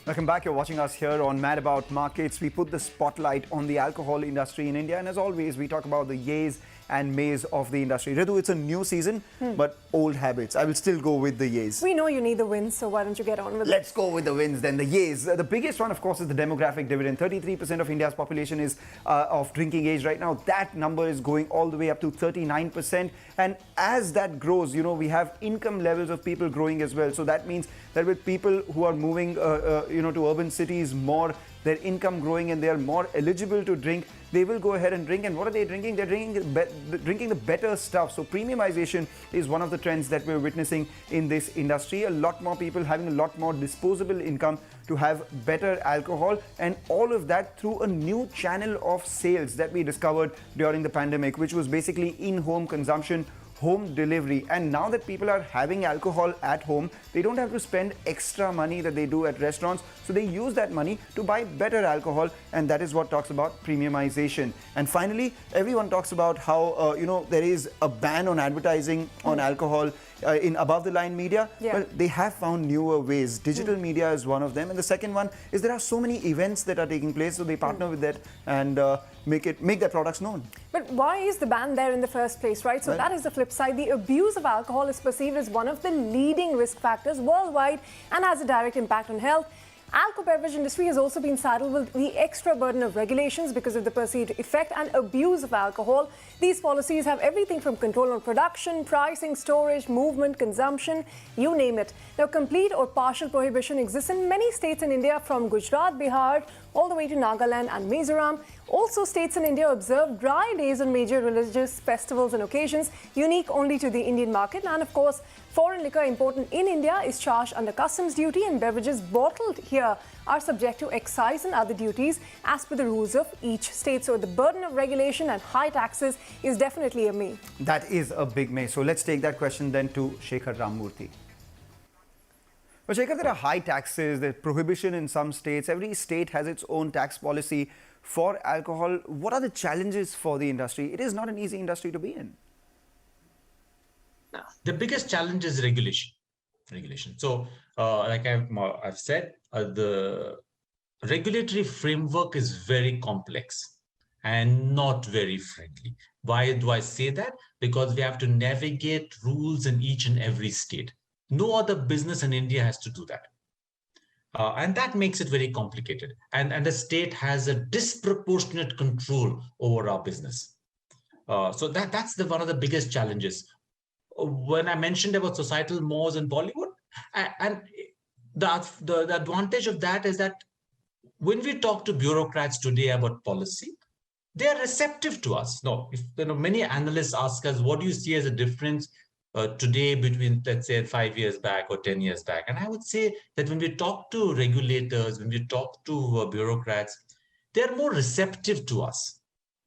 Welcome back. You're watching us here on Mad About Markets. We put the spotlight on the alcohol industry in India, and as always, we talk about the yays and mays of the industry. Ritu, it's a new season, but old habits. I will still go with the yays. We know you need the wins, so why don't you get on with it? Let's go with the wins then. The yays. The biggest one, of course, is the demographic dividend. 33% of India's population is of drinking age right now. That number is going all the way up to 39%. And as that grows, you know, we have income levels of people growing as well. So that means that with people who are moving, to urban cities more, their income growing and they are more eligible to drink, they will go ahead and drink. And what are they drinking? They're drinking the better stuff. So premiumization is one of the trends that we're witnessing in this industry. A lot more people having a lot more disposable income to have better alcohol, and all of that through a new channel of sales that we discovered during the pandemic, which was basically in-home consumption, home delivery. And now that people are having alcohol at home, they don't have to spend extra money that they do at restaurants, so they use that money to buy better alcohol, and that is what talks about premiumization. And finally, everyone talks about how there is a ban on advertising on alcohol in above the line media. Well, they have found newer ways. Digital media is one of them, and the second one is there are so many events that are taking place, so they partner with that and make their products known. But why is the ban there in the first place, right? So that is the flip side. The abuse of alcohol is perceived as one of the leading risk factors worldwide and has a direct impact on health. Alcohol beverage industry has also been saddled with the extra burden of regulations because of the perceived effect and abuse of alcohol. These policies have everything from control on production, pricing, storage, movement, consumption, you name it. Now, complete or partial prohibition exists in many states in India, from Gujarat, Bihar, all the way to Nagaland and Mizoram. Also, states in India observe dry days on major religious festivals and occasions, unique only to the Indian market. And of course, foreign liquor imported in India is charged under customs duty, and beverages bottled here are subject to excise and other duties as per the rules of each state. So the burden of regulation and high taxes is definitely a may. That is a big may. So let's take that question then to Shekhar Ramamurthy. Well, Shekhar, there are high taxes, there's prohibition in some states. Every state has its own tax policy for alcohol. What are the challenges for the industry? It is not an easy industry to be in. The biggest challenge is regulation. So, like I've said, the regulatory framework is very complex and not very friendly. Why do I say that? Because we have to navigate rules in each and every state. No other business in India has to do that. And that makes it very complicated. And the state has a disproportionate control over our business. So that's one of the biggest challenges. When I mentioned about societal mores in Bollywood, and the advantage of that is that when we talk to bureaucrats today about policy, they are receptive to us. Many analysts ask us, what do you see as a difference today between, let's say, 5 years back or 10 years back? And I would say that when we talk to regulators, when we talk to bureaucrats, they're more receptive to us.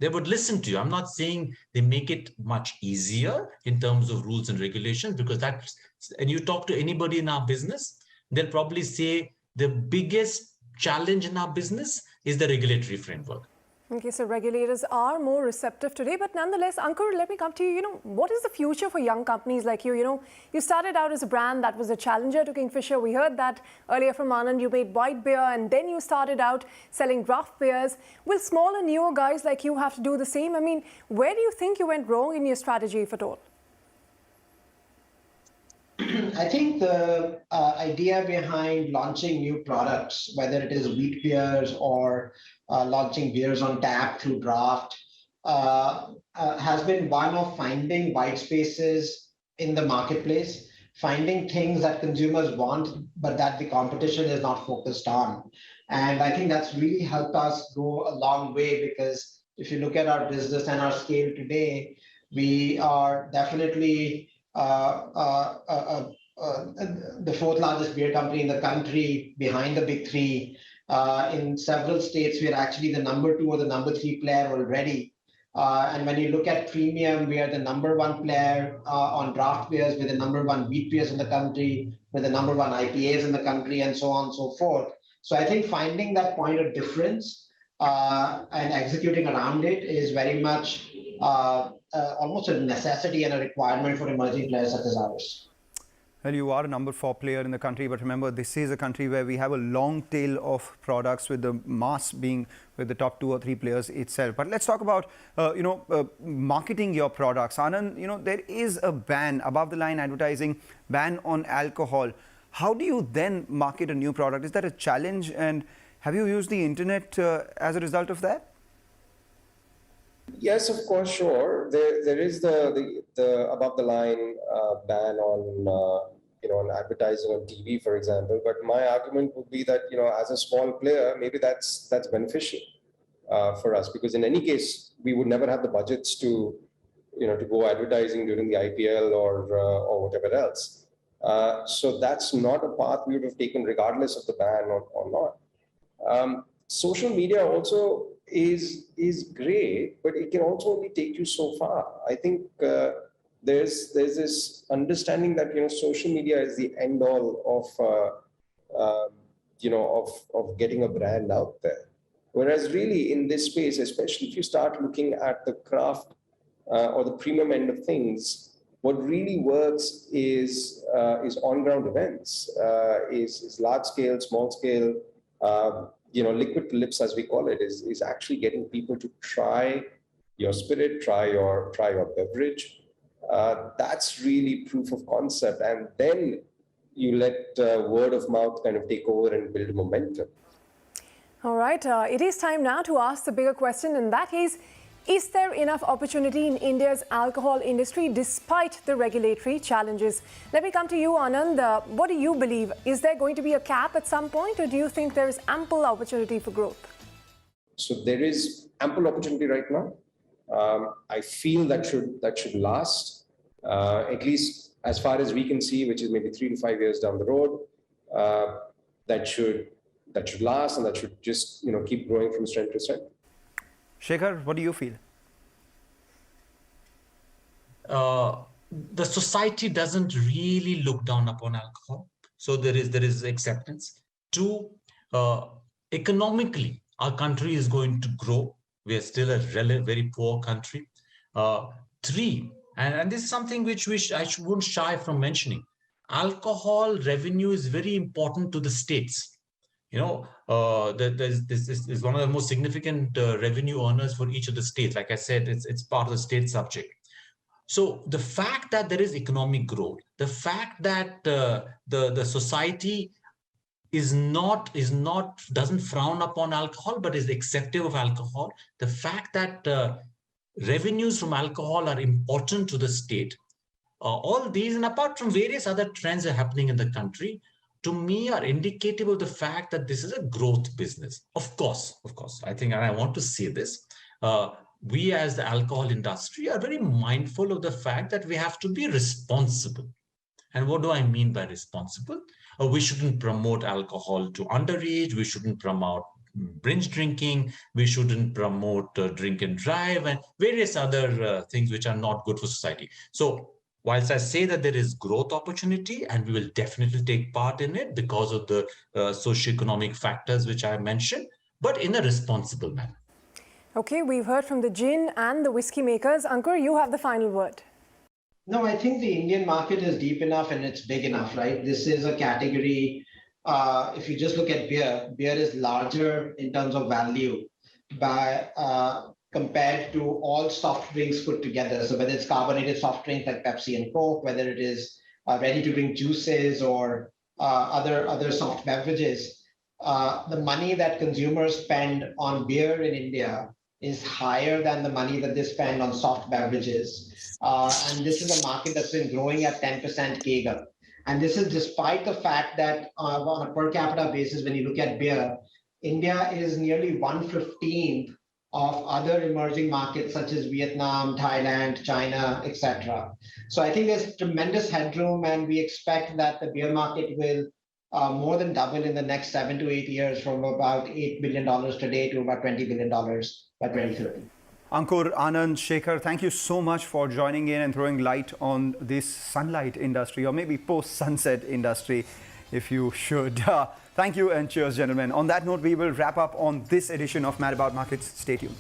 They would listen to you. I'm not saying they make it much easier in terms of rules and regulations, because and you talk to anybody in our business, they'll probably say the biggest challenge in our business is the regulatory framework. Okay, so regulators are more receptive today, but nonetheless, Ankur, let me come to you. What is the future for young companies like you? You started out as a brand that was a challenger to Kingfisher. We heard that earlier from Anand. You made white beer, and then you started out selling draft beers. Will smaller, newer guys like you have to do the same? I mean, where do you think you went wrong in your strategy, if at all? I think the idea behind launching new products, whether it is wheat beers or launching beers on tap through draft, has been one of finding white spaces in the marketplace, finding things that consumers want, but that the competition is not focused on. And I think that's really helped us go a long way, because if you look at our business and our scale today, we are definitely the fourth largest beer company in the country, behind the big three. In several states, we are actually the number 2 or the number 3 player already. And when you look at premium, we are the number 1 player on draft beers, we're the number 1 wheat beers in the country, we're the number 1 IPAs in the country, and so on and so forth. So I think finding that point of difference and executing around it is very much almost a necessity and a requirement for emerging players such as ours. Well, you are a number 4 player in the country, but remember, this is a country where we have a long tail of products, with the mass being with the top 2 or 3 players itself. But let's talk about, marketing your products. Anand, there is a ban, above the line advertising ban on alcohol. How do you then market a new product? Is that a challenge? And have you used the internet as a result of that? Yes, of course, sure. There is the above the line ban on on advertising on TV, for example. But my argument would be that as a small player, maybe that's beneficial for us, because in any case we would never have the budgets to to go advertising during the IPL or whatever else. So that's not a path we would have taken regardless of the ban or not. Social media also is great, but it can also only take you so far. I think there's this understanding that social media is the end all of getting a brand out there. Whereas really in this space, especially if you start looking at the craft or the premium end of things, what really works is on-ground events, is large scale, small scale. Liquid to lips, as we call it, is actually getting people to try your spirit, try your beverage. That's really proof of concept, and then you let word of mouth kind of take over and build momentum. All right, it is time now to ask the bigger question, and that is there enough opportunity in India's alcohol industry despite the regulatory challenges? Let me come to you, Anand. What do you believe? Is there going to be a cap at some point, or do you think there is ample opportunity for growth? So there is ample opportunity right now. I feel that should last, at least as far as we can see, which is maybe 3 to 5 years down the road. That should last, and that should just keep growing from strength to strength. Shekhar, what do you feel? The society doesn't really look down upon alcohol, so there is acceptance. 2, economically, our country is going to grow. We are still a very poor country. 3, and this is something which I wouldn't shy from mentioning. Alcohol revenue is very important to the states. This is one of the most significant revenue earners for each of the states. Like I said, it's part of the state subject. So the fact that there is economic growth, the fact that the society doesn't frown upon alcohol, but is accepting of alcohol, the fact that revenues from alcohol are important to the state, all these, and apart from various other trends that are happening in the country, to me are indicative of the fact that this is a growth business. Of course, I think, and I want to say this, we as the alcohol industry are very mindful of the fact that we have to be responsible. And what do I mean by responsible? We shouldn't promote alcohol to underage. We shouldn't promote binge drinking. We shouldn't promote drink and drive and various other things which are not good for society. So whilst I say that there is growth opportunity, and we will definitely take part in it because of the socioeconomic factors which I mentioned, but in a responsible manner. Okay, we've heard from the gin and the whiskey makers. Ankur, you have the final word. No, I think the Indian market is deep enough and it's big enough, right? This is a category, if you just look at beer is larger in terms of value by compared to all soft drinks put together. So whether it's carbonated soft drinks like Pepsi and Coke, whether it is ready-to-drink juices or other soft beverages, the money that consumers spend on beer in India is higher than the money that they spend on soft beverages. And this is a market that's been growing at 10% CAGR. And this is despite the fact that on a per capita basis, when you look at beer, India is nearly 1/15 of other emerging markets such as Vietnam, Thailand, China, etc. So I think there's tremendous headroom, and we expect that the beer market will more than double in the next 7 to 8 years, from about $8 billion today to about $20 billion by 2030. Ankur, Anand, Shekhar, thank you so much for joining in and throwing light on this sunlight industry, or maybe post-sunset industry, if you should. Thank you and cheers, gentlemen. On that note, we will wrap up on this edition of Mad About Markets. Stay tuned.